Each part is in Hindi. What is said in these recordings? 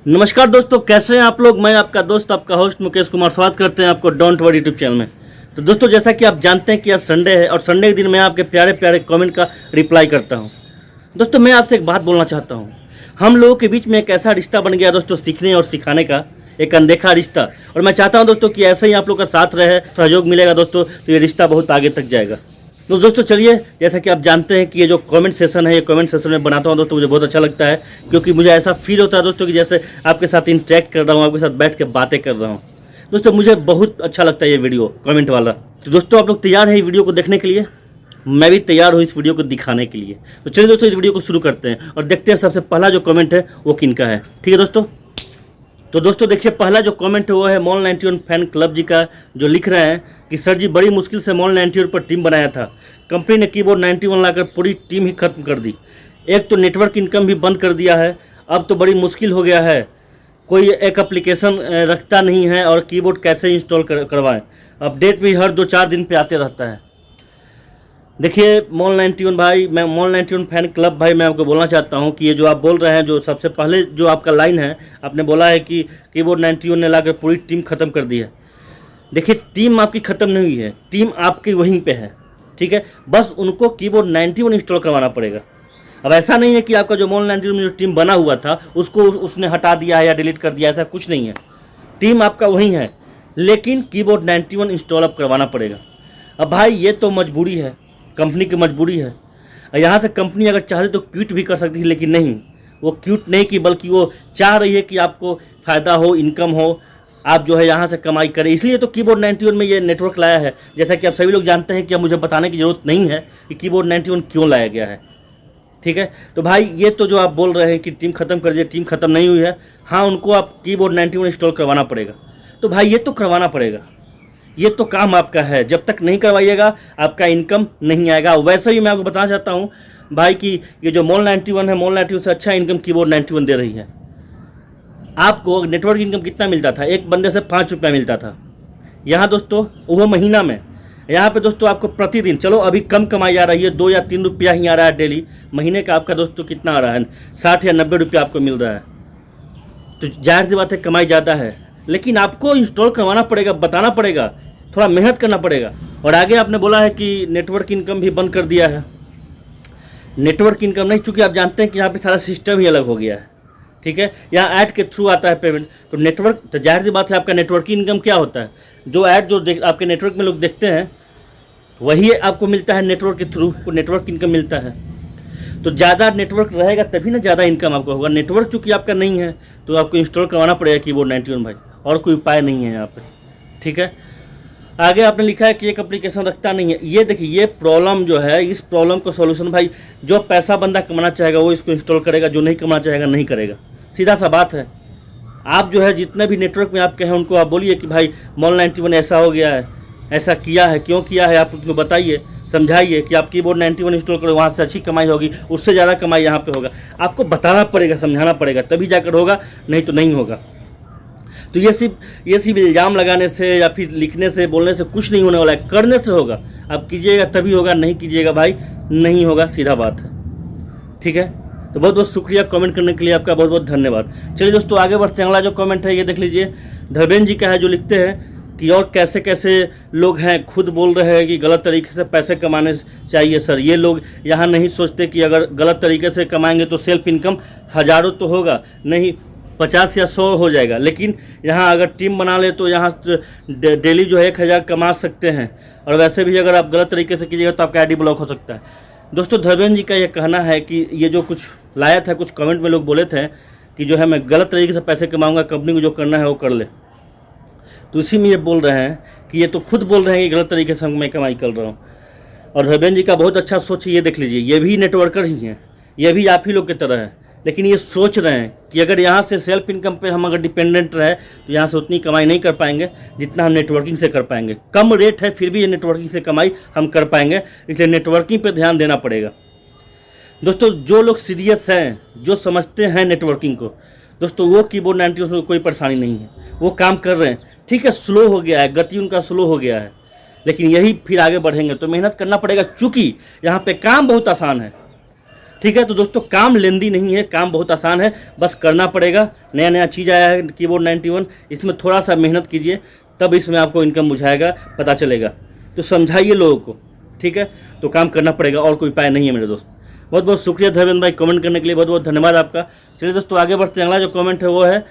नमस्कार दोस्तों, कैसे हैं आप लोग। मैं आपका दोस्त, आपका होस्ट मुकेश कुमार स्वागत करते हैं आपको डोंट वरी यूट्यूब चैनल में। तो दोस्तों, जैसा कि आप जानते हैं कि आज संडे है और संडे के दिन मैं आपके प्यारे प्यारे कमेंट का रिप्लाई करता हूं। दोस्तों, मैं आपसे एक बात बोलना चाहता हूं। हम लोगों के बीच में एक ऐसा रिश्ता बन गया दोस्तों, सीखने और सिखाने का एक अनदेखा रिश्ता। और मैं चाहता हूँ दोस्तों कि ऐसे ही आप लोग का साथ रहे, सहयोग मिलेगा दोस्तों, तो ये रिश्ता बहुत आगे तक जाएगा। तो दोस्तों चलिए, जैसा कि आप जानते हैं कि ये जो कमेंट सेशन है, ये कमेंट सेशन में बनाता हूँ दोस्तों, मुझे बहुत अच्छा लगता है, क्योंकि मुझे ऐसा फील होता है दोस्तों कि जैसे आपके साथ इंटरेक्ट कर रहा हूँ, आपके साथ बैठ के बातें कर रहा हूँ। दोस्तों मुझे बहुत अच्छा लगता है ये वीडियो कमेंट वाला। तो दोस्तों आप लोग तैयार हैं ये वीडियो को देखने के लिए? मैं भी तैयार हूँ इस वीडियो को दिखाने के लिए। तो चलिए दोस्तों, इस वीडियो को शुरू करते हैं और देखते हैं सबसे पहला जो कमेंट है वो किनका है। ठीक है दोस्तों, तो दोस्तों देखिए, पहला जो कमेंट है वो है मॉल 91 फैन क्लब जी का, जो लिख रहे हैं कि सर जी, बड़ी मुश्किल से मॉल 91 पर टीम बनाया था। कंपनी ने कीबोर्ड 91 लाकर पूरी टीम ही खत्म कर दी। एक तो नेटवर्क इनकम भी बंद कर दिया है। अब तो बड़ी मुश्किल हो गया है, कोई एक एप्लीकेशन रखता नहीं है और कीबोर्ड कैसे इंस्टॉल करवाएं। अपडेट भी हर 2-4 दिन पे आते रहता है। देखिए मॉल 91 भाई, मैं मॉल 91 फैन क्लब भाई, मैं आपको बोलना चाहता हूं कि ये जो आप बोल रहे हैं, जो सबसे पहले जो आपका लाइन है, आपने बोला है कि कीबोर्ड 91 ने लाकर पूरी टीम ख़त्म कर दी है। देखिए, टीम आपकी ख़त्म नहीं हुई है, टीम आपकी वहीं पे है। ठीक है, बस उनको कीबोर्ड 91 इंस्टॉल करवाना पड़ेगा। अब ऐसा नहीं है कि आपका जो मॉल 91 में जो टीम बना हुआ था उसको उसने हटा दिया है या डिलीट कर दिया, ऐसा कुछ नहीं है। टीम आपका वहीं है, लेकिन कीबोर्ड 91 इंस्टॉल अब करवाना पड़ेगा। अब भाई ये तो मजबूरी है, कंपनी की मजबूरी है। यहाँ से कंपनी अगर चाहती तो क्विट भी कर सकती है, लेकिन नहीं, वो क्विट नहीं की, बल्कि वो चाह रही है कि आपको फ़ायदा हो, इनकम हो, आप जो है यहाँ से कमाई करें। इसलिए तो कीबोर्ड 91 में ये नेटवर्क लाया है। जैसा कि आप सभी लोग जानते हैं कि अब मुझे बताने की ज़रूरत नहीं है कि कीबोर्ड 91 क्यों लाया गया है। ठीक है, तो भाई ये तो जो आप बोल रहे हैं कि टीम ख़त्म कर दिया, टीम ख़त्म नहीं हुई है। हाँ, उनको आप कीबोर्ड 91 इंस्टॉल करवाना पड़ेगा। तो भाई ये तो करवाना पड़ेगा, ये तो काम आपका है। जब तक नहीं करवाइएगा आपका इनकम नहीं आएगा। वैसे ही मैं आपको बताना चाहता हूँ भाई कि ये जो मॉल 91 है, मॉल 91 से अच्छा इनकम कीबोर्ड 91 दे रही है। आपको नेटवर्क इनकम कितना मिलता था? एक बंदे से 5 रुपया मिलता था। यहाँ दोस्तों वो महीना में, यहाँ पे दोस्तों आपको प्रतिदिन, चलो अभी कम कमाई आ रही है, 2 या 3 रुपया ही आ रहा है डेली। महीने का आपका दोस्तों कितना आ रहा है? 60 या 90 रुपया आपको मिल रहा है। तो जाहिर सी बात है कमाई ज़्यादा है, लेकिन आपको इंस्टॉल करवाना पड़ेगा, बताना पड़ेगा, थोड़ा मेहनत करना पड़ेगा। और आगे आपने बोला है कि नेटवर्क इनकम भी बंद कर दिया है। नेटवर्क इनकम नहीं, चूँकि आप जानते हैं कि यहाँ पे सारा सिस्टम ही अलग हो गया है। ठीक है, यहाँ ऐड के थ्रू आता है पेमेंट। तो नेटवर्क, तो जाहिर सी बात है आपका नेटवर्क इनकम क्या होता है? जो ऐड जो आपके नेटवर्क में लोग देखते हैं वही आपको मिलता है नेटवर्क के थ्रू, को नेटवर्क इनकम मिलता है। तो ज़्यादा नेटवर्क रहेगा तभी ना ज़्यादा इनकम आपको होगा। नेटवर्क चूँकि आपका नहीं है तो आपको इंस्टॉल करवाना पड़ेगा कीबोर्ड 91 भाई, और कोई उपाय नहीं है यहाँ पर। ठीक है, आगे आपने लिखा है कि एक एप्लीकेशन रखता नहीं है। ये देखिए, ये प्रॉब्लम जो है, इस प्रॉब्लम का सॉल्यूशन भाई, जो पैसा बंदा कमाना चाहेगा वो इसको इंस्टॉल करेगा, जो नहीं कमाना चाहेगा नहीं करेगा। सीधा सा बात है। आप जो है जितने भी नेटवर्क में आपके हैं उनको आप बोलिए कि भाई मॉल 91 ऐसा हो गया है, ऐसा किया है, क्यों किया है, आप उनको बताइए, समझाइए कि आप कीबोर्ड 91 इंस्टॉल करो, वहाँ से अच्छी कमाई होगी, उससे ज़्यादा कमाई यहाँ पे होगा। आपको बताना पड़ेगा, समझाना पड़ेगा, तभी जाकर होगा, नहीं तो नहीं होगा। तो ये सिर्फ इल्ज़ाम लगाने से या फिर लिखने से, बोलने से कुछ नहीं होने वाला है, करने से होगा। आप कीजिएगा तभी होगा, नहीं कीजिएगा भाई नहीं होगा, सीधा बात है। ठीक है, तो बहुत बहुत शुक्रिया कमेंट करने के लिए, आपका बहुत बहुत धन्यवाद। चलिए दोस्तों आगे बढ़ते हैं। अगला जो कमेंट है ये देख लीजिए, धर्मेंद्र जी का है, जो लिखते हैं कि और कैसे कैसे लोग हैं, खुद बोल रहे हैं कि गलत तरीके से पैसे कमाने चाहिए। सर, ये लोग यहाँ नहीं सोचते कि अगर गलत तरीके से कमाएंगे तो सेल्फ इनकम हज़ारों तो होगा नहीं, 50 या 100 हो जाएगा। लेकिन यहाँ अगर टीम बना ले तो यहाँ डेली जो है 1000 कमा सकते हैं। और वैसे भी अगर आप गलत तरीके से कीजिएगा तो आपका आईडी ब्लॉक हो सकता है। दोस्तों धर्मेंद्र जी का ये कहना है कि ये जो कुछ लाया था, कुछ कमेंट में लोग बोले थे कि जो है मैं गलत तरीके से पैसे कमाऊंगा, कंपनी को जो करना है वो कर ले। तो इसी में ये बोल रहे हैं कि ये तो खुद बोल रहे हैं कि गलत तरीके से मैं कमाई कर रहा हूँ। और धर्मेंद्र जी का बहुत अच्छा सोच है। ये देख लीजिए, ये भी नेटवर्कर ही हैं, ये भी आप ही लोग की तरह है, लेकिन ये सोच रहे हैं कि अगर यहाँ से सेल्फ इनकम पे हम अगर डिपेंडेंट रहे तो यहाँ से उतनी कमाई नहीं कर पाएंगे जितना हम नेटवर्किंग से कर पाएंगे। कम रेट है फिर भी ये नेटवर्किंग से कमाई हम कर पाएंगे, इसलिए नेटवर्किंग पे ध्यान देना पड़ेगा। दोस्तों जो लोग सीरियस हैं, जो समझते हैं नेटवर्किंग को, दोस्तों वो कीबोर्ड 91 में कोई परेशानी नहीं है, वो काम कर रहे हैं। ठीक है, स्लो हो गया है, गति उनका स्लो हो गया है, लेकिन यही फिर आगे बढ़ेंगे तो मेहनत करना पड़ेगा, चूँकि यहाँ पे काम बहुत आसान है। ठीक है। तो दोस्तों काम लेंदी नहीं है, काम बहुत आसान है, बस करना पड़ेगा। नया नया चीज़ आया है कीबोर्ड 91, इसमें थोड़ा सा मेहनत कीजिए, तब इसमें आपको इनकम बुझाएगा, पता चलेगा। तो समझाइए लोगों को, ठीक है। तो काम करना पड़ेगा, और कोई उपाय नहीं है मेरे दोस्त। बहुत बहुत शुक्रिया धर्मेंद्र भाई कमेंट करने के लिए, बहुत बहुत धन्यवाद आपका। चलिए दोस्तों आगे बढ़ते हैं। अगला जो कमेंट है वो है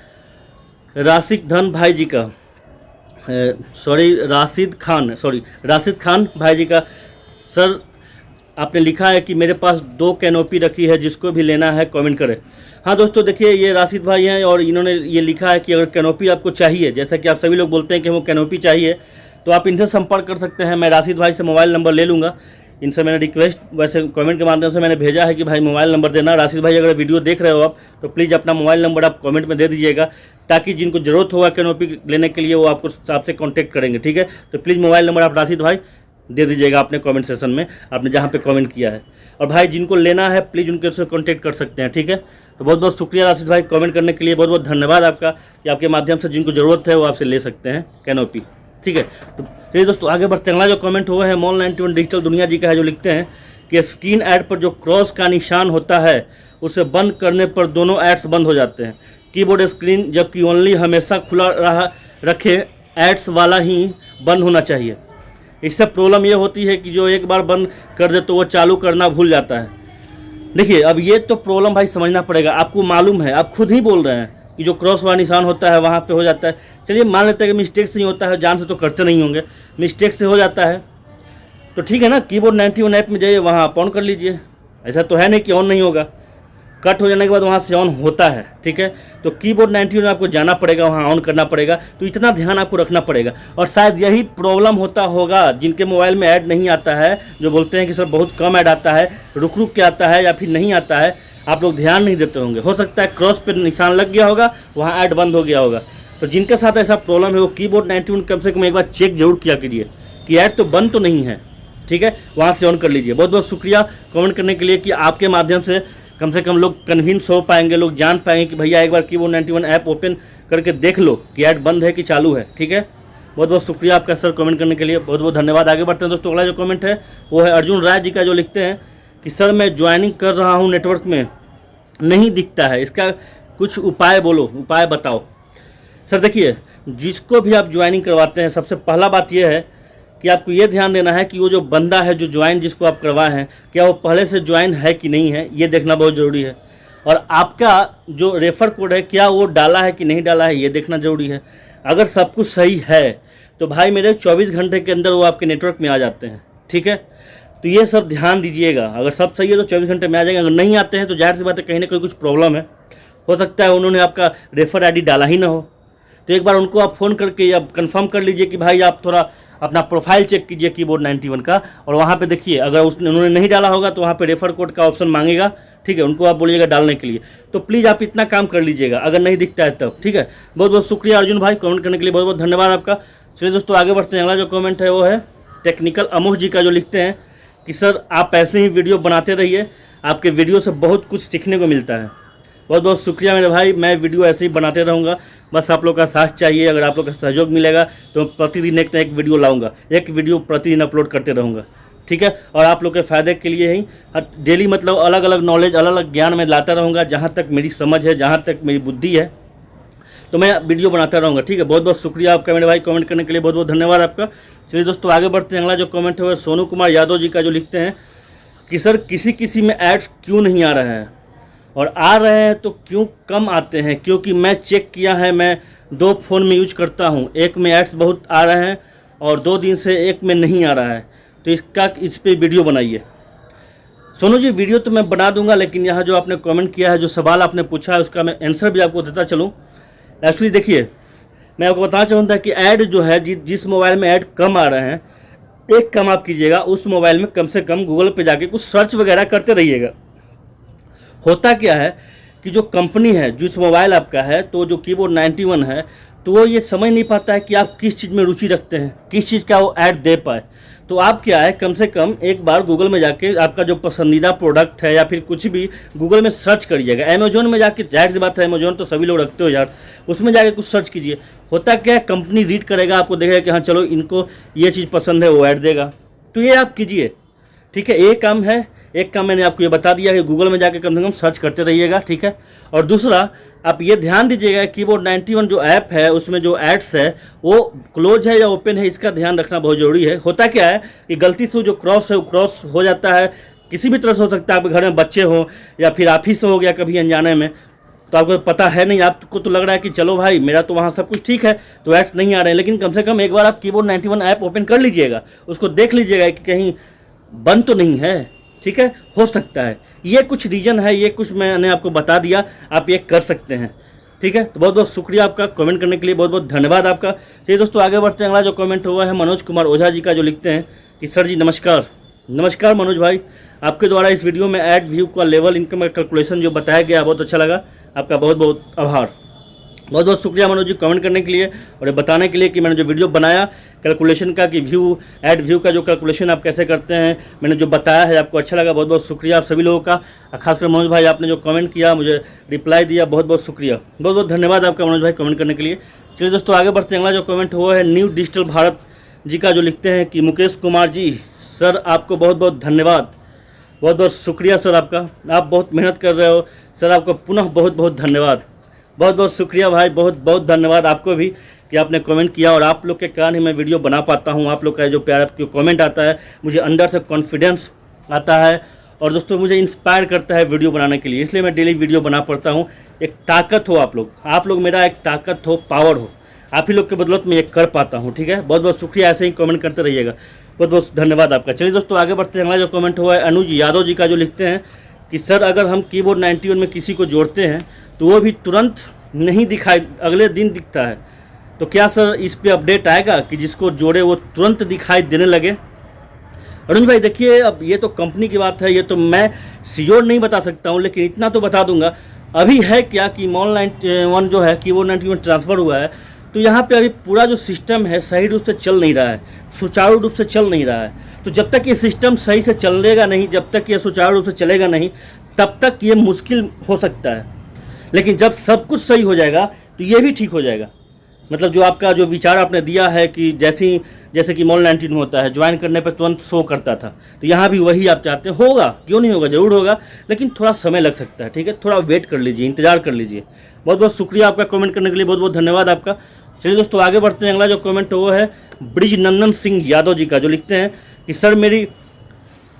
राशिद धन भाई जी का, राशिद खान भाई जी का। सर आपने लिखा है कि मेरे पास 2 कैनोपी रखी है, जिसको भी लेना है कमेंट करें। हाँ दोस्तों देखिए, ये राशिद भाई हैं और इन्होंने ये लिखा है कि अगर कैनोपी आपको चाहिए, जैसा कि आप सभी लोग बोलते हैं कि हमको कैनोपी चाहिए, तो आप इनसे संपर्क कर सकते हैं। मैं राशिद भाई से मोबाइल नंबर ले लूँगा। इनसे मैंने रिक्वेस्ट वैसे कमेंट के माध्यम से मैंने भेजा है कि भाई मोबाइल नंबर देना। राशिद भाई अगर वीडियो देख रहे हो आप, तो प्लीज़ अपना मोबाइल नंबर आप कमेंट में दे दीजिएगा, ताकि जिनको ज़रूरत होगा कैनोपी लेने के लिए वो आपको आपसे कॉन्टैक्ट करेंगे, ठीक है। तो प्लीज़ मोबाइल नंबर आप राशिद भाई दे दीजिएगा अपने कमेंट सेशन में, आपने जहाँ पे कमेंट किया है। और भाई जिनको लेना है प्लीज़ उनके से कॉन्टैक्ट कर सकते हैं, ठीक है। तो बहुत बहुत शुक्रिया राशिद भाई कमेंट करने के लिए, बहुत बहुत धन्यवाद आपका कि आपके माध्यम से जिनको ज़रूरत है वो आपसे ले सकते हैं कैनोपी, ठीक है। तो चलिए दोस्तों आगे बढ़ते हैं। अगला जो कमेंट हुआ है मॉल 91 डिजिटल दुनिया जी का है, जो लिखते हैं कि स्क्रीन ऐड पर जो क्रॉस का निशान होता है उसे बंद करने पर दोनों एड्स बंद हो जाते हैं। कीबोर्ड स्क्रीन जबकि ओनली हमेशा खुला रखे, एड्स वाला ही बंद होना चाहिए। इससे प्रॉब्लम ये होती है कि जो एक बार बंद कर दे तो वो चालू करना भूल जाता है। देखिए अब ये तो प्रॉब्लम भाई समझना पड़ेगा, आपको मालूम है, आप खुद ही बोल रहे हैं कि जो क्रॉस वाला निशान होता है वहाँ पे हो जाता है। चलिए मान लेते हैं कि मिस्टेक से ही होता है, जान से तो करते नहीं होंगे, मिस्टेक से हो जाता है तो ठीक है ना। कीबोर्ड 91 ऐप में जाइए, वहाँ आप ऑन कर लीजिए। ऐसा तो है नहीं कि ऑन नहीं होगा, कट हो जाने के बाद वहाँ से ऑन होता है, ठीक है। तो कीबोर्ड 91 में आपको जाना पड़ेगा, वहाँ ऑन करना पड़ेगा। तो इतना ध्यान आपको रखना पड़ेगा। और शायद यही प्रॉब्लम होता होगा जिनके मोबाइल में ऐड नहीं आता है, जो बोलते हैं कि सर बहुत कम ऐड आता है, रुक रुक के आता है या फिर नहीं आता है, आप लोग ध्यान नहीं देते होंगे। हो सकता है क्रॉस पे निशान लग गया होगा, वहाँ ऐड बंद हो गया होगा। तो जिनके साथ ऐसा प्रॉब्लम है वो कीबोर्ड 91 कम से कम एक बार चेक जरूर किया कीजिए कि ऐड तो बंद तो नहीं है, ठीक है। वहाँ से ऑन कर लीजिए। बहुत बहुत शुक्रिया कमेंट करने के लिए कि आपके माध्यम से कम लोग कन्विंस हो पाएंगे, लोग जान पाएंगे कि भैया एक बार कीबोर्ड 91 ऐप ओपन करके देख लो कि ऐड बंद है कि चालू है, ठीक है। बहुत बहुत शुक्रिया आपका सर कमेंट करने के लिए, बहुत बहुत धन्यवाद। आगे बढ़ते हैं दोस्तों। अगला जो कमेंट है वो है अर्जुन राय जी का, जो लिखते हैं कि सर मैं ज्वाइनिंग कर रहा हूँ, नेटवर्क में नहीं दिखता है, इसका कुछ उपाय बोलो, उपाय बताओ। सर देखिए, जिसको भी आप ज्वाइनिंग करवाते हैं, सबसे पहला बात यह है कि आपको ये ध्यान देना है कि वो जो बंदा है जो ज्वाइन जिसको आप करवाए हैं, क्या वो पहले से ज्वाइन है कि नहीं है, ये देखना बहुत ज़रूरी है। और आपका जो रेफ़र कोड है क्या वो डाला है कि नहीं डाला है, ये देखना ज़रूरी है। अगर सब कुछ सही है तो भाई मेरे 24 घंटे के अंदर वो आपके नेटवर्क में आ जाते हैं, ठीक है। तो ये सब ध्यान दीजिएगा। अगर सब सही है तो 24 घंटे में आ जाएंगे, अगर नहीं आते हैं तो जाहिर सी बात है कहीं ना कहीं कुछ प्रॉब्लम है। हो सकता है उन्होंने आपका रेफ़र ID डाला ही ना हो। तो एक बार उनको आप फ़ोन करके या कंफर्म कर लीजिए कि भाई आप थोड़ा अपना प्रोफाइल चेक कीजिए कीबोर्ड 91 का, और वहाँ पे देखिए अगर उन्होंने नहीं डाला होगा तो वहाँ पे रेफ़र कोड का ऑप्शन मांगेगा, ठीक है। उनको आप बोलिएगा डालने के लिए। तो प्लीज़ आप इतना काम कर लीजिएगा अगर नहीं दिखता है तब, ठीक है। बहुत बहुत शुक्रिया अर्जुन भाई कमेंट करने के लिए, बहुत बहुत धन्यवाद आपका। चलिए दोस्तों आगे बढ़ते हैं। अगला जो कमेंट है वो है टेक्निकल अमोह जी का, जो लिखते हैं कि सर आप ऐसे ही वीडियो बनाते रहिए, आपके वीडियो से बहुत कुछ सीखने को मिलता है। बहुत बहुत शुक्रिया मेरे भाई, मैं वीडियो ऐसे ही बनाते रहूँगा, बस आप लोग का साथ चाहिए। अगर आप लोग का सहयोग मिलेगा तो प्रतिदिन एक न एक वीडियो लाऊंगा, एक वीडियो प्रतिदिन अपलोड करते रहूँगा, ठीक है। और आप लोग के फ़ायदे के लिए ही डेली मतलब अलग अलग नॉलेज, अलग अलग ज्ञान मैं लाता रहूँगा। जहाँ तक मेरी समझ है, जहाँ तक मेरी बुद्धि है, तो मैं वीडियो बनाता रहूँगा, ठीक है। बहुत बहुत शुक्रिया आपका मेरे भाई कमेंट करने के लिए, बहुत बहुत धन्यवाद आपका। चलिए दोस्तों आगे बढ़ते हैं। अगला जो कमेंट है वो सोनू कुमार यादव जी का, जो लिखते हैं कि सर किसी में एड्स क्यों नहीं आ रहे हैं, और आ रहे हैं तो क्यों कम आते हैं, क्योंकि मैं चेक किया है, मैं 2 फ़ोन में यूज करता हूं, एक में एड्स बहुत आ रहे हैं और 2 दिन से एक में नहीं आ रहा है, तो इस पे वीडियो बनाइए। सोनू जी वीडियो तो मैं बना दूंगा, लेकिन यहाँ जो आपने कमेंट किया है, जो सवाल आपने पूछा है, उसका मैं आंसर भी आपको देता चलूँ। एक्चुअली देखिए, मैं आपको बताना चाहूँगा कि ऐड जो है जिस मोबाइल में ऐड कम आ रहे हैं, एक काम आप कीजिएगा, उस मोबाइल में कम से कम गूगल पे जाके कुछ सर्च वगैरह करते रहिएगा। होता क्या है कि जो कंपनी है, जिस मोबाइल आपका है, तो जो कीबोर्ड 91 है, तो वो ये समझ नहीं पाता है कि आप किस चीज़ में रुचि रखते हैं, किस चीज़ का वो ऐड दे पाए। तो आप क्या है, कम से कम एक बार गूगल में जाके आपका जो पसंदीदा प्रोडक्ट है या फिर कुछ भी गूगल में सर्च करिएगा। अमेजोन में जाके, जाहिर सी बात है अमेजोन तो सभी लोग रखते हो यार, उसमें जाके कुछ सर्च कीजिए। होता क्या है, कंपनी रीड करेगा, आपको देखेगा कि हाँ चलो इनको ये चीज़ पसंद है, वो ऐड देगा। तो ये आप कीजिए, ठीक है। ये काम है एक काम मैंने आपको ये बता दिया कि गूगल में जाके कम से कम सर्च करते रहिएगा, ठीक है। और दूसरा, आप ये ध्यान दीजिएगा कीबोर्ड 91 जो ऐप है उसमें जो एड्स है वो क्लोज है या ओपन है, इसका ध्यान रखना बहुत ज़रूरी है। होता क्या है कि गलती से जो क्रॉस है वो क्रॉस हो जाता है, किसी भी तरह से हो सकता है, आपके घर में बच्चे हों या फिर आप ही से हो गया कभी अनजाने में, तो आपको पता है नहीं, आपको तो लग रहा है कि चलो भाई मेरा तो वहाँ सब कुछ ठीक है तो एड्स नहीं आ रहे हैं, लेकिन कम से कम एक बार आप कीबोर्ड 91 ऐप ओपन कर लीजिएगा, उसको देख लीजिएगा कि कहीं बंद तो नहीं है, ठीक है। हो सकता है, ये कुछ रीज़न है, ये कुछ मैंने आपको बता दिया, आप ये कर सकते हैं, ठीक है। तो बहुत बहुत शुक्रिया आपका कमेंट करने के लिए, बहुत बहुत धन्यवाद आपका। चलिए दोस्तों आगे बढ़ते हैं। अगला जो कमेंट हुआ है मनोज कुमार ओझा जी का, जो लिखते हैं कि सर जी नमस्कार। नमस्कार मनोज भाई, आपके द्वारा इस वीडियो में ऐड व्यू का लेवल इनकम का कैलकुलेशन जो बताया गया बहुत अच्छा लगा, आपका बहुत बहुत आभार। बहुत बहुत शुक्रिया मनोज जी कमेंट करने के लिए और ये बताने के लिए कि मैंने जो वीडियो बनाया कैलकुलेशन का कि ऐड व्यू का जो कैलकुलेशन आप कैसे करते हैं, मैंने जो बताया है आपको अच्छा लगा। बहुत बहुत शुक्रिया आप सभी लोगों का, खासकर मनोज भाई आपने जो कमेंट किया, मुझे रिप्लाई दिया, बहुत बहुत शुक्रिया, बहुत बहुत धन्यवाद आपका मनोज भाई कमेंट करने के लिए। चलिए दोस्तों आगे बढ़ते हैं। अगला जो कमेंट हुआ है न्यू डिजिटल भारत जी का, जो लिखते हैं कि मुकेश कुमार जी सर आपको बहुत बहुत धन्यवाद, बहुत बहुत शुक्रिया सर आपका, आप बहुत मेहनत कर रहे हो सर, आपको पुनः बहुत बहुत धन्यवाद। बहुत बहुत शुक्रिया भाई, बहुत बहुत धन्यवाद आपको भी कि आपने कमेंट किया, और आप लोग के कारण ही मैं वीडियो बना पाता हूँ। आप लोग का जो प्यार जो कमेंट आता है मुझे अंदर से कॉन्फिडेंस आता है, और दोस्तों मुझे इंस्पायर करता है वीडियो बनाने के लिए, इसलिए मैं डेली वीडियो बना पड़ता हूँ। एक ताकत हो आप लोग मेरा एक ताकत हो, पावर हो, आप ही लोग के बदौलत मैं ये कर पाता हूँ, ठीक है। बहुत बहुत शुक्रिया, ऐसे ही कमेंट करते रहिएगा, बहुत बहुत धन्यवाद आपका। चलिए दोस्तों आगे बढ़ते हैं। अगला जो कमेंट हुआ है अनुज यादव जी का, जो लिखते हैं कि सर अगर हम कीबोर्ड 91 में किसी को जोड़ते हैं तो वो भी तुरंत नहीं दिखाई, अगले दिन दिखता है, तो क्या सर इस पे अपडेट आएगा कि जिसको जोड़े वो तुरंत दिखाई देने लगे? अरुण भाई देखिए, अब ये तो कंपनी की बात है, ये तो मैं श्योर नहीं बता सकता हूँ, लेकिन इतना तो बता दूंगा। अभी है क्या कि मॉल 91 जो है कीबोर्ड 91 ट्रांसफ़र हुआ है, तो यहाँ पे अभी पूरा जो सिस्टम है सही रूप से चल नहीं रहा है, सुचारू रूप से चल नहीं रहा है। तो जब तक ये सिस्टम सही से चलेगा नहीं, जब तक ये सुचारू रूप से चलेगा नहीं, तब तक ये मुश्किल हो सकता है। लेकिन जब सब कुछ सही हो जाएगा तो ये भी ठीक हो जाएगा। मतलब जो आपका जो विचार आपने दिया है कि जैसे कि मॉल 19 में होता है, ज्वाइन करने पर तुरंत शो करता था, तो यहाँ भी वही आप चाहते हैं, होगा क्यों नहीं होगा, ज़रूर होगा, लेकिन थोड़ा समय लग सकता है, ठीक है। थोड़ा वेट कर लीजिए, इंतज़ार कर लीजिए। बहुत बहुत शुक्रिया आपका कमेंट करने के लिए, बहुत बहुत धन्यवाद आपका। चलिए दोस्तों आगे बढ़ते हैं। अगला जो कमेंट वो है ब्रिज नंदन सिंह यादव जी का, जो लिखते हैं कि सर मेरी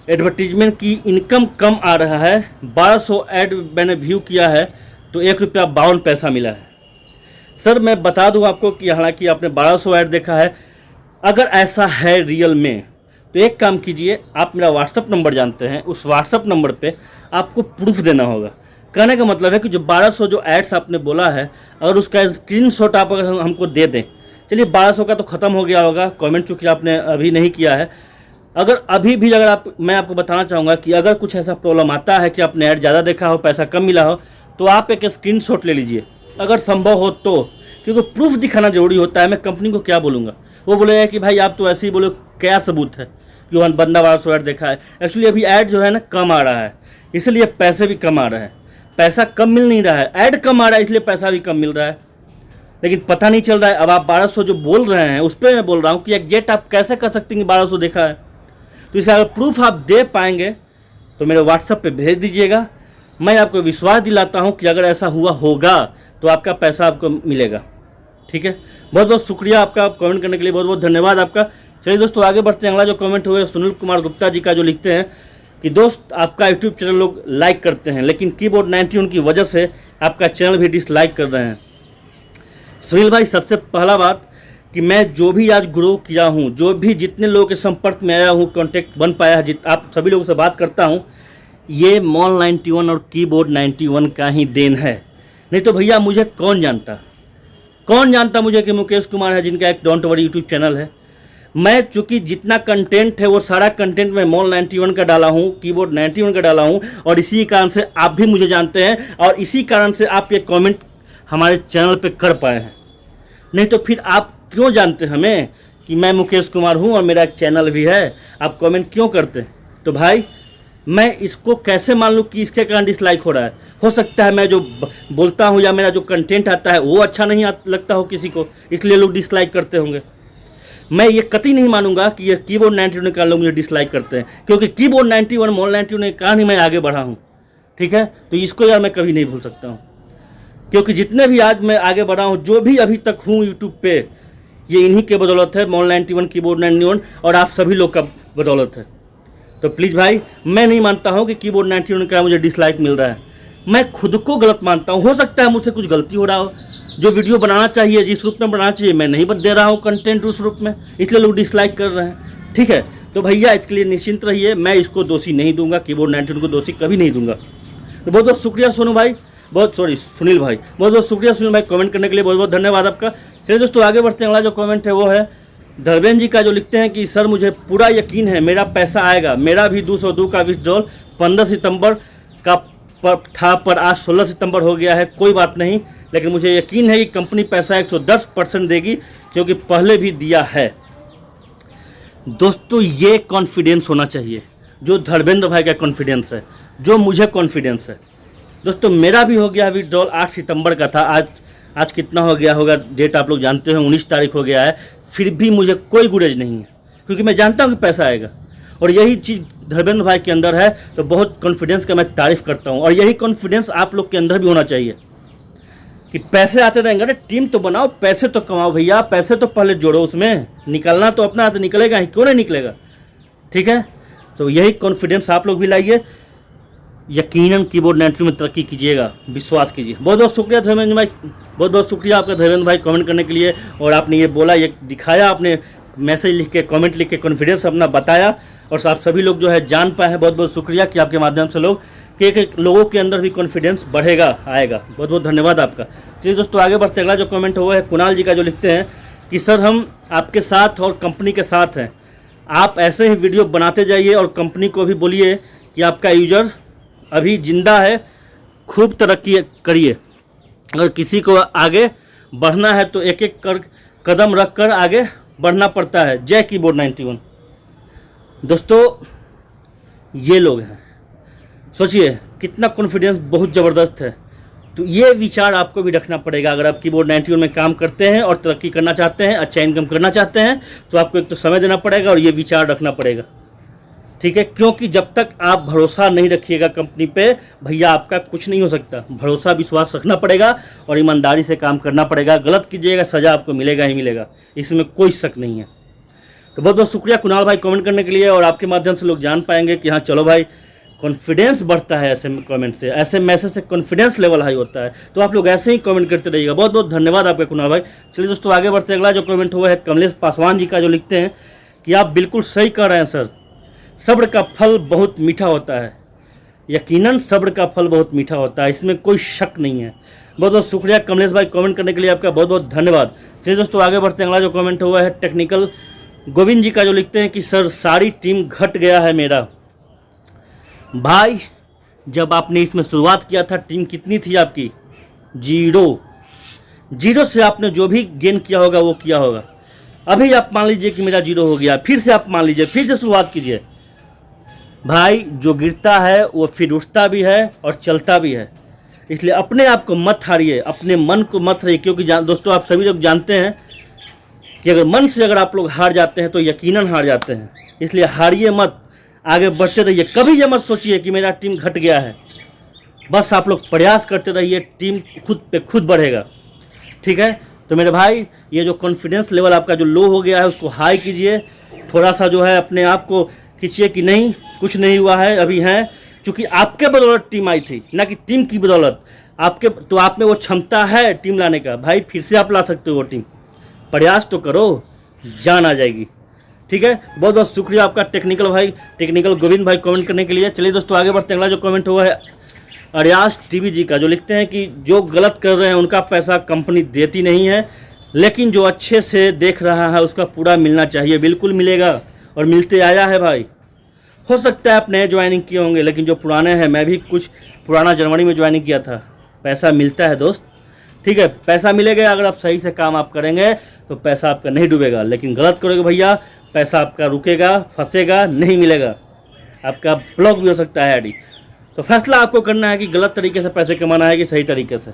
एडवर्टीजमेंट की इनकम कम आ रहा है, 1200 ऐड मैंने व्यू किया है तो ₹1.52 मिला है। सर मैं बता दूं आपको कि हालांकि आपने 1200 ऐड देखा है, अगर ऐसा है रियल में तो एक काम कीजिए, आप मेरा व्हाट्सअप नंबर जानते हैं, उस व्हाट्सअप नंबर पे आपको प्रूफ देना होगा। कहने का मतलब है कि जो 1200 जो एड्स आपने बोला है, अगर उसका स्क्रीनशॉट आप अगर हमको दे दें, चलिए 1200 का तो ख़त्म हो गया होगा कमेंट, चूँकि आपने अभी नहीं किया है। अगर अभी भी अगर मैं आपको बताना चाहूँगा कि अगर कुछ ऐसा प्रॉब्लम आता है कि आपने ऐड ज़्यादा देखा हो, पैसा कम मिला हो, तो आप एक स्क्रीनशॉट ले लीजिए अगर संभव हो तो, क्योंकि प्रूफ दिखाना जरूरी होता है। मैं कंपनी को क्या बोलूँगा, वो बोलेगा कि भाई आप तो ऐसे ही बोलो, क्या सबूत है कि वो बंदा 1200 ऐड देखा है। एक्चुअली अभी ऐड जो है ना कम आ रहा है, इसलिए पैसे भी कम आ रहे हैं। पैसा कम मिल नहीं रहा है, ऐड कम आ रहा है, इसलिए पैसा भी कम मिल रहा है, लेकिन पता नहीं चल रहा है। अब आप 1200 जो बोल रहे हैं उस पर मैं बोल रहा हूँ कि एग्जैक्ट आप कैसे कर सकते हैं कि 1200 देखा है। तो इसका अगर प्रूफ आप दे पाएंगे तो मेरे व्हाट्सएप पे भेज दीजिएगा। मैं आपको विश्वास दिलाता हूं कि अगर ऐसा हुआ होगा तो आपका पैसा आपको मिलेगा, ठीक है। बहुत बहुत शुक्रिया आपका कमेंट करने के लिए, बहुत बहुत धन्यवाद आपका। चलिए दोस्तों आगे बढ़ते हैं। अगला जो कमेंट हुआ है सुनील कुमार गुप्ता जी का, जो लिखते हैं कि दोस्त आपका यूट्यूब चैनल लोग लाइक करते हैं, लेकिन कीबोर्ड 91 की वजह से आपका चैनल भी डिसलाइक कर रहे हैं। सुनील भाई सबसे पहला बात कि मैं जो भी आज ग्रो किया हूँ, जो भी जितने लोगों के संपर्क में आया हूँ, कॉन्टेक्ट बन पाया है, आप सभी लोगों से बात करता हूँ, ये मॉल 91 और कीबोर्ड 91 का ही देन है। नहीं तो भैया मुझे कौन जानता मुझे कि मुकेश कुमार है, जिनका एक डोंट वरी यूट्यूब चैनल है। मैं चूँकि जितना कंटेंट है वो सारा कंटेंट मैं मॉल 91 का डाला हूँ, कीबोर्ड 91 का डाला हूँ, और इसी कारण से आप भी मुझे जानते हैं, और इसी कारण से आप ये कमेंट हमारे चैनल पे कर पाए हैं। नहीं तो फिर आप क्यों जानते हमें कि मैं मुकेश कुमार हूँ और मेरा एक चैनल भी है, आप कमेंट क्यों करते? तो भाई मैं इसको कैसे मान लूँ कि इसके कारण डिसलाइक हो रहा है? हो सकता है मैं जो बोलता हूँ या मेरा जो कंटेंट आता है वो अच्छा नहीं लगता हो किसी को, इसलिए लोग डिसलाइक करते होंगे। मैं ये कतई नहीं मानूंगा कि ये कीबोर्ड 91 के लोग मुझे डिसलाइक करते हैं, क्योंकि कीबोर्ड 91 मॉल 91 ने कहा नहीं मैं आगे बढ़ा हूँ। ठीक है, तो इसको यार मैं कभी नहीं भूल सकता हूँ, क्योंकि जितने भी आज मैं आगे बढ़ा हूँ, जो भी अभी तक हूँ यूट्यूब पे, ये इन्हीं के बदौलत है, मॉल 91, कीबोर्ड 91 और आप सभी लोग का बदौलत है। तो प्लीज़ भाई, मैं नहीं मानता हूँ कि कीबोर्ड 91 का मुझे डिसलाइक मिल रहा है, मैं खुद को गलत मानता हूँ। हो सकता है मुझसे कुछ गलती हो रहा हो, जो वीडियो बनाना चाहिए जिस रूप में बनाना चाहिए मैं नहीं दे रहा हूँ कंटेंट उस रूप में, इसलिए लोग डिसलाइक कर रहे हैं। ठीक है, तो भैया इसके लिए निश्चिंत रहिए, मैं इसको दोषी नहीं दूंगा, कीबोर्ड 91 को दोषी कभी नहीं दूंगा। तो बहुत बहुत शुक्रिया सोनू भाई, सुनील भाई, बहुत बहुत शुक्रिया सुनील भाई कमेंट करने के लिए, बहुत बहुत धन्यवाद आपका। चलिए दोस्तों आगे बढ़ते हैं। अगला जो कमेंट है वो है धर्मेंद्र जी का, जो लिखते हैं कि सर मुझे पूरा यकीन है मेरा पैसा आएगा, मेरा भी 202 का विथड्रॉल 15 सितंबर का था पर आज 16 सितंबर हो गया है, कोई बात नहीं, लेकिन मुझे यकीन है कि कंपनी पैसा 110% देगी, क्योंकि पहले भी दिया है। दोस्तों ये कॉन्फिडेंस होना चाहिए जो धर्मेंद्र भाई का कॉन्फिडेंस है, जो मुझे कॉन्फिडेंस है। दोस्तों मेरा भी हो गया विथड्रॉल, 8 सितंबर का था, आज कितना हो गया होगा डेट आप लोग जानते हैं, 19 तारीख हो गया है, फिर भी मुझे कोई गुरेज नहीं है, क्योंकि मैं जानता हूँ कि पैसा आएगा। और यही चीज़ धर्मेंद्र भाई के अंदर है, तो बहुत कॉन्फिडेंस का मैं तारीफ़ करता हूँ। और यही कॉन्फिडेंस आप लोग के अंदर भी होना चाहिए कि पैसे आते रहेंगे, अरे टीम तो बनाओ, पैसे तो कमाओ भैया, पैसे तो पहले जोड़ो, उसमें निकलना तो अपना हाथ निकलेगा ही, क्यों नहीं निकलेगा। ठीक है, तो यही कॉन्फिडेंस आप लोग भी लाइए, यकीनन कीबोर्ड 91 में तरक्की कीजिएगा, विश्वास कीजिए। बहुत बहुत शुक्रिया धर्मेंद्र भाई, बहुत बहुत शुक्रिया आपका धर्मेंद्र भाई कमेंट करने के लिए, और आपने ये बोला, ये दिखाया, आपने मैसेज लिख के, कमेंट लिख के कॉन्फिडेंस अपना बताया, और आप सभी लोग जो है जान पाए हैं। बहुत बहुत शुक्रिया कि आपके माध्यम से लोग कि एक लोगों के अंदर भी कॉन्फिडेंस बढ़ेगा, आएगा। बहुत बहुत धन्यवाद आपका। चलिए दोस्तों आगे बढ़ते, अगला जो कमेंट हुआ है कुणाल जी का, जो लिखते हैं कि सर हम आपके साथ और कंपनी के साथ हैं, आप ऐसे ही वीडियो बनाते जाइए और कंपनी को भी बोलिए कि आपका यूज़र अभी जिंदा है, खूब तरक्की करिए। अगर किसी को आगे बढ़ना है तो एक एक कदम रख कर आगे बढ़ना पड़ता है। जय कीबोर्ड 91। दोस्तों ये लोग हैं, सोचिए कितना कॉन्फिडेंस, बहुत ज़बरदस्त है। तो ये विचार आपको भी रखना पड़ेगा। अगर आप कीबोर्ड 91 में काम करते हैं और तरक्की करना चाहते हैं, अच्छा इनकम करना चाहते हैं, तो आपको एक तो समय देना पड़ेगा और ये विचार रखना पड़ेगा। ठीक है, क्योंकि जब तक आप भरोसा नहीं रखिएगा कंपनी पे, भैया आपका कुछ नहीं हो सकता। भरोसा विश्वास रखना पड़ेगा और ईमानदारी से काम करना पड़ेगा। गलत कीजिएगा, सज़ा आपको मिलेगा ही मिलेगा, इसमें कोई शक नहीं है। तो बहुत बहुत शुक्रिया कुणाल भाई कमेंट करने के लिए, और आपके माध्यम से लोग जान पाएंगे कि हाँ चलो भाई, कॉन्फिडेंस बढ़ता है ऐसे कमेंट से, ऐसे मैसेज से कॉन्फिडेंस लेवल हाई होता है। तो आप लोग ऐसे ही कमेंट करते रहिएगा। बहुत बहुत धन्यवाद आपका कुणाल भाई। चलिए दोस्तों आगे बढ़ते, अगला जो कमेंट हुआ है कमलेश पासवान जी का, जो लिखते हैं कि आप बिल्कुल सही कह रहे हैं सर, सब्र का फल बहुत मीठा होता है। यकीनन सब्र का फल बहुत मीठा होता है, इसमें कोई शक नहीं है। बहुत बहुत शुक्रिया कमलेश भाई कमेंट करने के लिए, आपका बहुत बहुत धन्यवाद। चलिए दोस्तों आगे बढ़ते हैं, अगला जो कमेंट हुआ है टेक्निकल गोविंद जी का, जो लिखते हैं कि सर सारी टीम घट गया है मेरा। भाई जब आपने इसमें शुरुआत किया था, टीम कितनी थी आपकी? 0 से आपने जो भी गेन किया होगा वो किया होगा। अभी आप मान लीजिए कि मेरा 0 हो गया, फिर से आप मान लीजिए, फिर से शुरुआत कीजिए। भाई जो गिरता है वो फिर उठता भी है और चलता भी है, इसलिए अपने आप को मत हारिए, अपने मन को मत हारिए। क्योंकि दोस्तों आप सभी लोग जानते हैं कि अगर मन से अगर आप लोग हार जाते हैं तो यकीनन हार जाते हैं। इसलिए हारिए मत, आगे बढ़ते रहिए। कभी ये मत सोचिए कि मेरा टीम घट गया है, बस आप लोग प्रयास करते रहिए, टीम खुद पे खुद बढ़ेगा। ठीक है, तो मेरे भाई ये जो कॉन्फिडेंस लेवल आपका जो लो हो गया है उसको हाई कीजिए। थोड़ा सा जो है अपने आप को खींचिए कि नहीं कुछ नहीं हुआ है, अभी है, क्योंकि आपके बदौलत टीम आई थी, ना कि टीम की बदौलत। आपके तो आप में वो क्षमता है टीम लाने का, भाई फिर से आप ला सकते हो वो टीम। प्रयास तो करो, जान आ जाएगी। ठीक है, बहुत बहुत शुक्रिया आपका टेक्निकल गोविंद भाई कमेंट करने के लिए। चलिए दोस्तों आगे बढ़ते हैं, अगला जो कमेंट हुआ है अरियाज टीवी जी का, जो लिखते हैं कि जो गलत कर रहे हैं उनका पैसा कंपनी देती नहीं है, लेकिन जो अच्छे से देख रहा है उसका पूरा मिलना चाहिए। बिल्कुल मिलेगा और मिलते आया है भाई। हो सकता है आप नए ज्वाइनिंग किए होंगे, लेकिन जो पुराने हैं, मैं भी कुछ पुराना जनवरी में ज्वाइनिंग किया था, पैसा मिलता है दोस्त। ठीक है, पैसा मिलेगा अगर आप सही से काम आप करेंगे तो पैसा आपका नहीं डूबेगा, लेकिन गलत करोगे भैया पैसा आपका रुकेगा, फंसेगा, नहीं मिलेगा, आपका ब्लॉक भी हो सकता है आईडी। तो फैसला आपको करना है कि गलत तरीके से पैसे कमाना है कि सही तरीके से।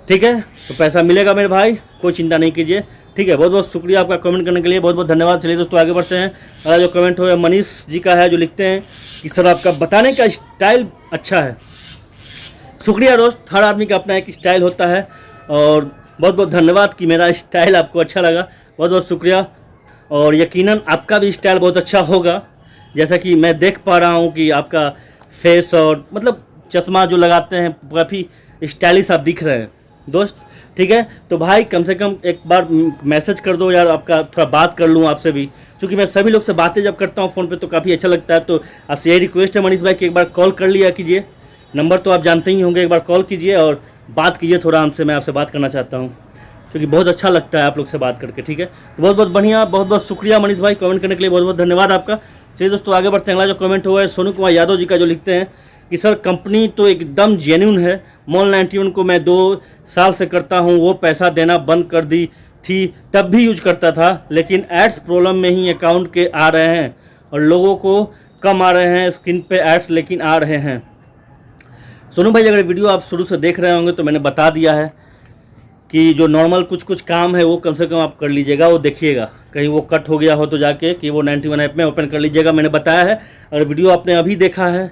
ठीक है, तो पैसा मिलेगा मेरे भाई, कोई चिंता नहीं कीजिए। ठीक है, बहुत बहुत शुक्रिया आपका कमेंट करने के लिए, बहुत बहुत धन्यवाद। चलिए दोस्तों आगे बढ़ते हैं। अगला जो कमेंट हो मनीष जी का है, जो लिखते हैं कि सर आपका बताने का स्टाइल अच्छा है। शुक्रिया दोस्त, हर आदमी का अपना एक स्टाइल होता है और बहुत बहुत धन्यवाद कि मेरा स्टाइल आपको अच्छा लगा, बहुत बहुत शुक्रिया। और यकीनन आपका भी स्टाइल बहुत अच्छा होगा, जैसा कि मैं देख पा रहा हूँ कि आपका फेस और मतलब चश्मा जो लगाते हैं काफ़ी स्टाइलिश आप दिख रहे हैं दोस्त। ठीक है, तो भाई कम से कम एक बार मैसेज कर दो यार, आपका थोड़ा बात कर लूँ आपसे भी, क्योंकि मैं सभी लोग से बातें जब करता हूँ फ़ोन पे तो काफ़ी अच्छा लगता है। तो आपसे यही रिक्वेस्ट है मनीष भाई कि एक बार कॉल कर लिया कीजिए, नंबर तो आप जानते ही होंगे, एक बार कॉल कीजिए और बात कीजिए थोड़ा हमसे, मैं आपसे बात करना चाहता हूँ, क्योंकि बहुत अच्छा लगता है आप लोग से बात करके। ठीक है, बहुत बहुत बढ़िया, बहुत बहुत शुक्रिया मनीष भाई कमेंट करने के लिए, बहुत बहुत धन्यवाद आपका। चलिए दोस्तों आगे बढ़ते हैं। अगला जो कमेंट हुआ है सोनू कुमार यादव जी का, जो लिखते हैं कि सर कंपनी तो एकदम जेन्युइन है, मॉल 91 को मैं 2 साल से करता हूं, वो पैसा देना बंद कर दी थी, तब भी यूज करता था, लेकिन एड्स प्रॉब्लम में ही अकाउंट के आ रहे हैं और लोगों को कम आ रहे हैं, स्क्रीन पे एड्स लेकिन आ रहे हैं। सोनू भाई अगर वीडियो आप शुरू से देख रहे होंगे तो मैंने बता दिया है कि जो नॉर्मल कुछ काम है वो कम से कम आप कर लीजिएगा, वो देखिएगा कहीं वो कट हो गया हो तो जाके कि वो 91 ऐप में ओपन कर लीजिएगा, मैंने बताया है। अगर वीडियो आपने अभी देखा है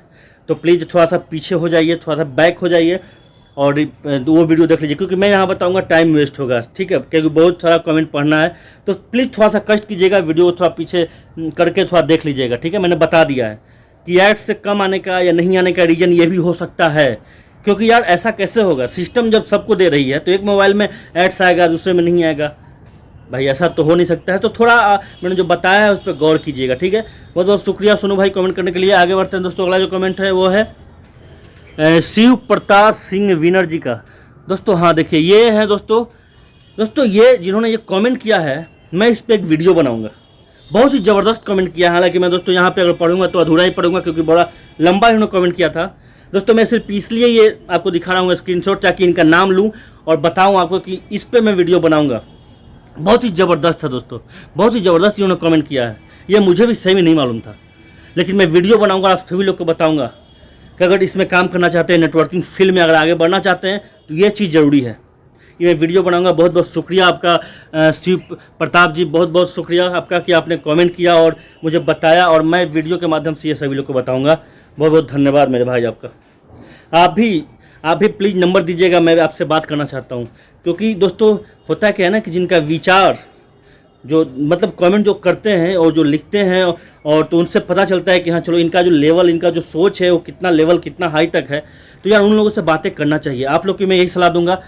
तो प्लीज़ थोड़ा सा पीछे हो जाइए, थोड़ा सा बैक हो जाइए और वो वीडियो देख लीजिए, क्योंकि मैं यहाँ बताऊँगा टाइम वेस्ट होगा। ठीक है, क्योंकि बहुत सारा कमेंट पढ़ना है, तो प्लीज़ थोड़ा सा कष्ट कीजिएगा, वीडियो थोड़ा पीछे करके थोड़ा देख लीजिएगा। ठीक है, मैंने बता दिया है कि एड्स से कम आने का या नहीं आने का रीज़न ये भी हो सकता है, क्योंकि यार ऐसा कैसे होगा, सिस्टम जब सबको दे रही है तो एक मोबाइल में एड्स आएगा दूसरे में नहीं आएगा, भाई ऐसा तो हो नहीं सकता है। तो थोड़ा मैंने जो बताया है उस पर गौर कीजिएगा। ठीक है, बहुत बहुत शुक्रिया सोनू भाई कमेंट करने के लिए। आगे बढ़ते हैं दोस्तों। अगला जो कमेंट है वो है शिव प्रताप सिंह विनर जी का। दोस्तों हाँ देखिए, ये है दोस्तों ये जिन्होंने ये कमेंट किया है, मैं इस पर एक वीडियो बनाऊँगा। बहुत ही ज़बरदस्त कमेंट किया है, हालांकि मैं दोस्तों यहाँ पे अगर पढ़ूंगा तो अधूरा ही पढ़ूंगा, क्योंकि बड़ा लंबा इन्होंने कमेंट किया था। दोस्तों मैं सिर्फ इसलिए ये आपको दिखा रहा हूँ स्क्रीनशॉट, ताकि इनका नाम लूँ और बताऊँ आपको कि इस पर मैं वीडियो बनाऊँगा। बहुत ही ज़बरदस्त है दोस्तों, बहुत ही ज़बरदस्त इन्होंने कमेंट किया है, ये मुझे भी सही में नहीं मालूम था, लेकिन मैं वीडियो बनाऊँगा, आप सभी लोग को बताऊँगा कि अगर इसमें काम करना चाहते हैं, नेटवर्किंग फील्ड में अगर आगे बढ़ना चाहते हैं तो ये चीज़ ज़रूरी है, ये मैं वीडियो बनाऊंगा। बहुत बहुत शुक्रिया आपका शिव प्रताप जी, बहुत बहुत शुक्रिया आपका कि आपने कमेंट किया और मुझे बताया, और मैं वीडियो के माध्यम से ये सभी लोग को बताऊंगा। बहुत बहुत धन्यवाद मेरे भाई आपका। आप भी प्लीज़ नंबर दीजिएगा, मैं आपसे बात करना चाहता हूँ, क्योंकि दोस्तों होता है क्या है ना कि जिनका विचार जो मतलब कमेंट जो करते हैं और जो लिखते हैं और तो उनसे पता चलता है कि हाँ चलो इनका जो लेवल, इनका जो सोच है वो कितना लेवल, कितना हाई तक है, तो यार उन लोगों से बातें करना चाहिए। आप लोग की मैं यही सलाह दूंगा,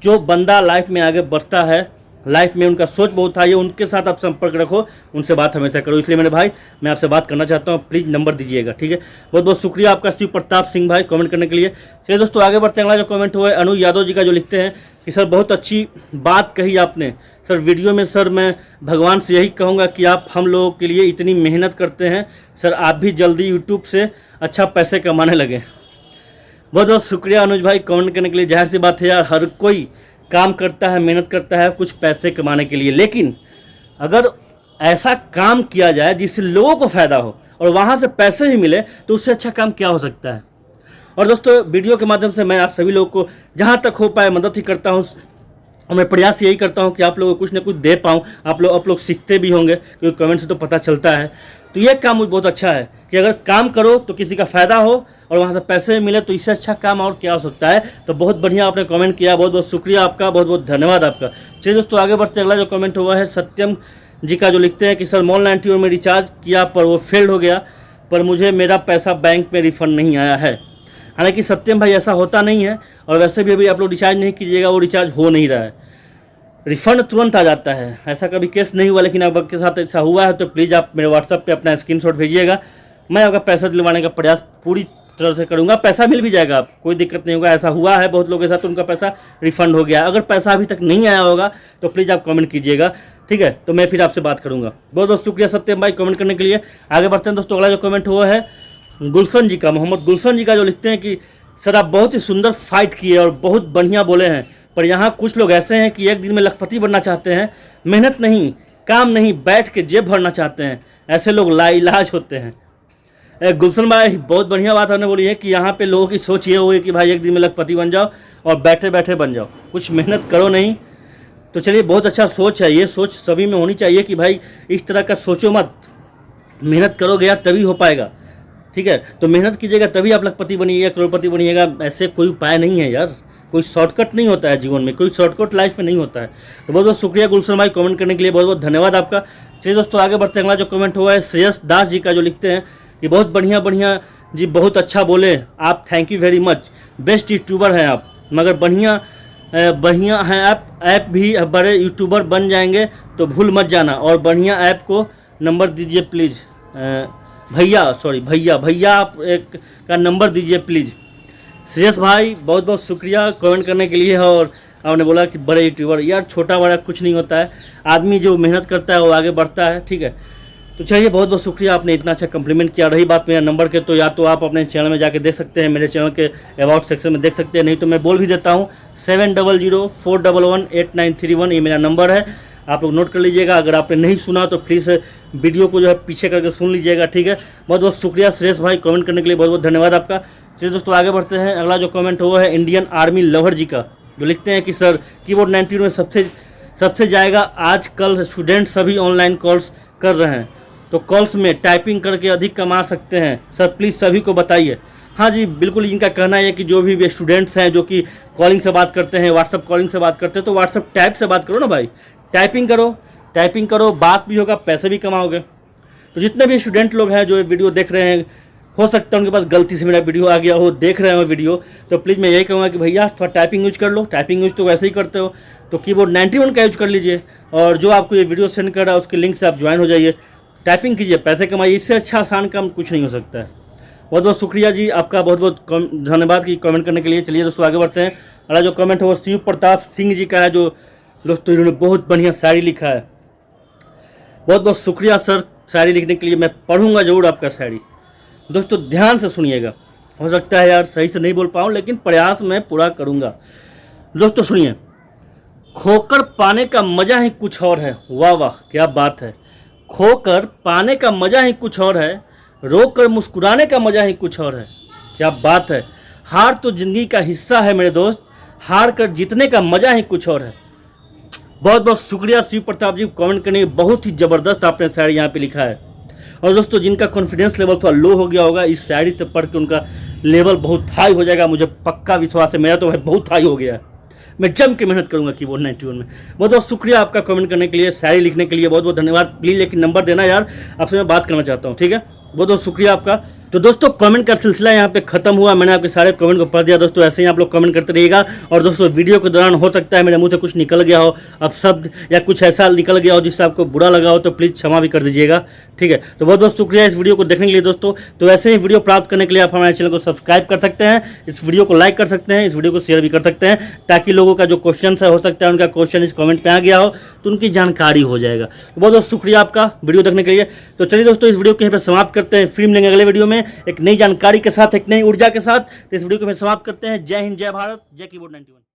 जो बंदा लाइफ में आगे बढ़ता है, लाइफ में उनका सोच बहुत हाई है, उनके साथ आप संपर्क रखो, उनसे बात हमेशा करो। इसलिए मेरे भाई मैं आपसे बात करना चाहता हूँ, प्लीज़ नंबर दीजिएगा। ठीक है, बहुत बहुत शुक्रिया आपका शिव प्रताप सिंह भाई कमेंट करने के लिए। चलिए दोस्तों आगे बढ़ते हैं। अगला जो कमेंट हुआ है अनु यादव जी का, जो लिखते हैं कि सर बहुत अच्छी बात कही आपने सर वीडियो में। सर मैं भगवान से यही कहूँगा कि आप हम लोगों के लिए इतनी मेहनत करते हैं सर, आप भी जल्दी यूट्यूब से अच्छा पैसे कमाने लगे। बहुत बहुत शुक्रिया अनुज भाई कमेंट करने के लिए। जाहिर सी बात है यार, हर कोई काम करता है, मेहनत करता है कुछ पैसे कमाने के लिए, लेकिन अगर ऐसा काम किया जाए जिससे लोगों को फ़ायदा हो और वहाँ से पैसे ही मिले, तो उससे अच्छा काम क्या हो सकता है। और दोस्तों वीडियो के माध्यम से मैं आप सभी लोगों को जहाँ तक हो पाए मदद ही करता हूँ, और मैं प्रयास यही करता हूँ कि आप लोगों को कुछ ना कुछ दे पाऊँ। आप लोग सीखते भी होंगे, क्योंकि कमेंट से तो पता चलता है। तो ये काम मुझे बहुत अच्छा है कि अगर काम करो तो किसी का फ़ायदा हो और वहाँ से पैसे मिले, तो इससे अच्छा काम और क्या हो सकता है। तो बहुत बढ़िया आपने कमेंट किया, बहुत बहुत शुक्रिया आपका, बहुत बहुत धन्यवाद आपका। चलिए दोस्तों आगे बढ़ते। अगला जो कमेंट हुआ है सत्यम जी का, जो लिखते हैं कि सर मॉल 91 में रिचार्ज किया पर वो फेल्ड हो गया, पर मुझे मेरा पैसा बैंक में रिफ़ंड नहीं आया है। हालांकि सत्यम भाई ऐसा होता नहीं है, और वैसे भी अभी आप लोग रिचार्ज नहीं कीजिएगा, वो रिचार्ज हो नहीं रहा है, रिफ़ंड तुरंत आ जाता है। ऐसा कभी केस नहीं हुआ, लेकिन अब आपके साथ ऐसा हुआ है तो प्लीज़ आप मेरे व्हाट्सएप पे अपना स्क्रीनशॉट भेजिएगा, मैं आपका पैसा दिलवाने का प्रयास पूरी तरह से करूंगा। पैसा मिल भी जाएगा, आप कोई दिक्कत नहीं होगा। ऐसा हुआ है बहुत लोगों के साथ, उनका पैसा रिफ़ंड हो गया। अगर पैसा अभी तक नहीं आया होगा तो प्लीज़ आप कमेंट कीजिएगा, ठीक है, तो मैं फिर आपसे बात करूँगा। बहुत बहुत शुक्रिया सत्यम भाई कमेंट करने के लिए। आगे बढ़ते हैं दोस्तों। अगला जो कमेंट हुआ है गुलशन जी का, मोहम्मद गुलशन जी का, जो लिखते हैं कि सर आप बहुत ही सुंदर फाइट किए और बहुत बढ़िया बोले हैं, पर यहाँ कुछ लोग ऐसे हैं कि एक दिन में लखपति बनना चाहते हैं, मेहनत नहीं, काम नहीं, बैठ के जेब भरना चाहते हैं, ऐसे लोग लाइलाज होते हैं। गुलशन भाई बहुत बढ़िया बात आपने बोली है कि यहाँ पे लोगों की सोच ये हुई कि भाई एक दिन में लखपति बन जाओ और बैठे बैठे बन जाओ, कुछ मेहनत करो नहीं, तो चलिए, बहुत अच्छा सोच है, ये सोच सभी में होनी चाहिए कि भाई इस तरह का सोचो मत, मेहनत करोगे यार तभी हो पाएगा। ठीक है, तो मेहनत कीजिएगा तभी आप लखपति बनिएगा, करोड़पति बनिएगा। ऐसे कोई उपाय नहीं है यार, कोई शॉर्टकट नहीं होता है जीवन में, कोई शॉर्टकट लाइफ में नहीं होता है। तो बहुत बहुत शुक्रिया गुलशन भाई कमेंट करने के लिए, बहुत बहुत धन्यवाद आपका। चलिए दोस्तों आगे बढ़ते हैं। अगला जो कमेंट हुआ है श्रेयस दास जी का, जो लिखते हैं कि बहुत बढ़िया बढ़िया जी, बहुत अच्छा बोले आप, thank you very much, best YouTuber हैं आप, मगर बढ़िया हैं आप, ऐप भी बड़े यूट्यूबर बन जाएंगे तो भूल मत जाना, और बढ़िया ऐप को नंबर दीजिए प्लीज़ भैया आप एक का नंबर दीजिए प्लीज़। श्रेयस भाई बहुत बहुत शुक्रिया कमेंट करने के लिए। और आपने बोला कि बड़े यूट्यूबर, यार छोटा बड़ा कुछ नहीं होता है, आदमी जो मेहनत करता है वो आगे बढ़ता है। ठीक है, तो चलिए बहुत बहुत शुक्रिया, आपने इतना अच्छा कम्प्लीमेंट किया। रही बात मेरा नंबर के, तो या तो आप अपने चैनल में जाके देख सकते हैं, मेरे चैनल के अबाउट सेक्शन में देख सकते हैं, नहीं तो मैं बोल भी देता हूँ 7004118931 ये मेरा नंबर है, आप लोग नोट कर लीजिएगा। अगर आपने नहीं सुना तो प्लीज़ वीडियो को जो है पीछे करके सुन लीजिएगा। ठीक है, बहुत बहुत शुक्रिया श्रेयस भाई कमेंट करने के लिए, बहुत बहुत धन्यवाद आपका। चलिए दोस्तों आगे बढ़ते हैं। अगला जो कमेंट हुआ है इंडियन आर्मी लवर जी का, जो लिखते हैं कि सर कीबोर्ड 92 में सबसे जाएगा, आजकल स्टूडेंट सभी ऑनलाइन कॉल्स कर रहे हैं, तो कॉल्स में टाइपिंग करके अधिक कमा सकते हैं, सर प्लीज़ सभी को बताइए। हाँ जी बिल्कुल, इनका कहना है कि जो भी स्टूडेंट्स हैं जो कि कॉलिंग से बात करते हैं, व्हाट्सअप कॉलिंग से बात करते हैं, तो व्हाट्सअप टाइप से बात करो ना भाई, टाइपिंग करो, बात भी होगा, पैसे भी कमाओगे। तो जितने भी स्टूडेंट लोग हैं जो वीडियो देख रहे हैं, हो सकता है उनके पास गलती से मेरा वीडियो आ गया हो, देख रहे हो वीडियो, तो प्लीज़ मैं यही कहूँगा कि भैया थोड़ा टाइपिंग यूज कर लो, टाइपिंग यूज तो वैसे ही करते हो, तो कीबोर्ड 91 का यूज कर लीजिए, और जो आपको ये वीडियो सेंड कर रहा है उसके लिंक से आप ज्वाइन हो जाइए, टाइपिंग कीजिए, पैसे कमाइए, इससे अच्छा आसान काम कुछ नहीं हो सकता है। बहुत बहुत शुक्रिया जी आपका, बहुत बहुत धन्यवाद की कमेंट करने के लिए। चलिए दोस्तों आगे बढ़ते हैं। अगला जो कमेंट है वो शिव प्रताप सिंह जी का है, जो दोस्तों इन्होंने बहुत बढ़िया शायरी लिखा है। बहुत बहुत शुक्रिया सर शायरी लिखने के लिए, मैं पढ़ूंगा जरूर आपका शायरी। दोस्तों ध्यान से सुनिएगा, हो सकता है यार सही से नहीं बोल पाऊँ, लेकिन प्रयास मैं पूरा करूँगा। दोस्तों सुनिए, खोकर पाने का मज़ा ही कुछ और है, वाह वाह क्या बात है, खोकर पाने का मज़ा ही कुछ और है, रोक कर मुस्कुराने का मज़ा ही कुछ और है, क्या बात है, हार तो ज़िंदगी का हिस्सा है मेरे दोस्त, हार कर जीतने का मज़ा ही कुछ और है। बहुत बहुत शुक्रिया शिव प्रताप जी कमेंट करने, बहुत ही ज़बरदस्त आपने शायरी यहाँ पे लिखा है। और दोस्तों जिनका कॉन्फिडेंस लेवल थोड़ा लो हो गया होगा, इस शायरी से पढ़ के उनका लेवल बहुत हाई हो जाएगा, मुझे पक्का विश्वास है, मेरा तो भाई बहुत हाई हो गया है। मैं जम के मेहनत करूंगा कीबोर्ड 91 में। बहुत बहुत शुक्रिया आपका कमेंट करने के लिए, शायरी लिखने के लिए, बहुत बहुत धन्यवाद। प्लीज़ लेकिन नंबर देना यार, आपसे मैं बात करना चाहता हूँ। ठीक है, बहुत बहुत शुक्रिया आपका। तो दोस्तों कमेंट का सिलसिला यहाँ पे खत्म हुआ, मैंने आपके सारे कमेंट को पढ़ दिया। दोस्तों ऐसे ही आप लोग कमेंट करते रहिएगा। और दोस्तों वीडियो के दौरान हो सकता है मेरे मुंह से कुछ निकल गया हो, अब शब्द या कुछ ऐसा निकल गया हो जिससे आपको बुरा लगा हो, तो प्लीज़ क्षमा भी कर दीजिएगा। ठीक है, तो बहुत बहुत शुक्रिया इस वीडियो को देखने के लिए दोस्तों। तो ऐसे ही वीडियो प्राप्त करने के लिए आप हमारे चैनल को सब्सक्राइब कर सकते हैं, इस वीडियो को लाइक कर सकते हैं, इस वीडियो को शेयर भी कर सकते हैं, ताकि लोगों का जो क्वेश्चन है, हो सकता है उनका क्वेश्चन इस कमेंट पे आ गया हो तो उनकी जानकारी हो जाएगा। तो बहुत बहुत शुक्रिया आपका वीडियो देखने के लिए। तो चलिए दोस्तों इस वीडियो को यहीं पर समाप्त करते हैं, फिर मिलेंगे अगले वीडियो में एक नई जानकारी के साथ, एक नई ऊर्जा के साथ। तो इस वीडियो को हम समाप्त करते हैं। जय हिंद, जय भारत, जय कीबोर्ड 91।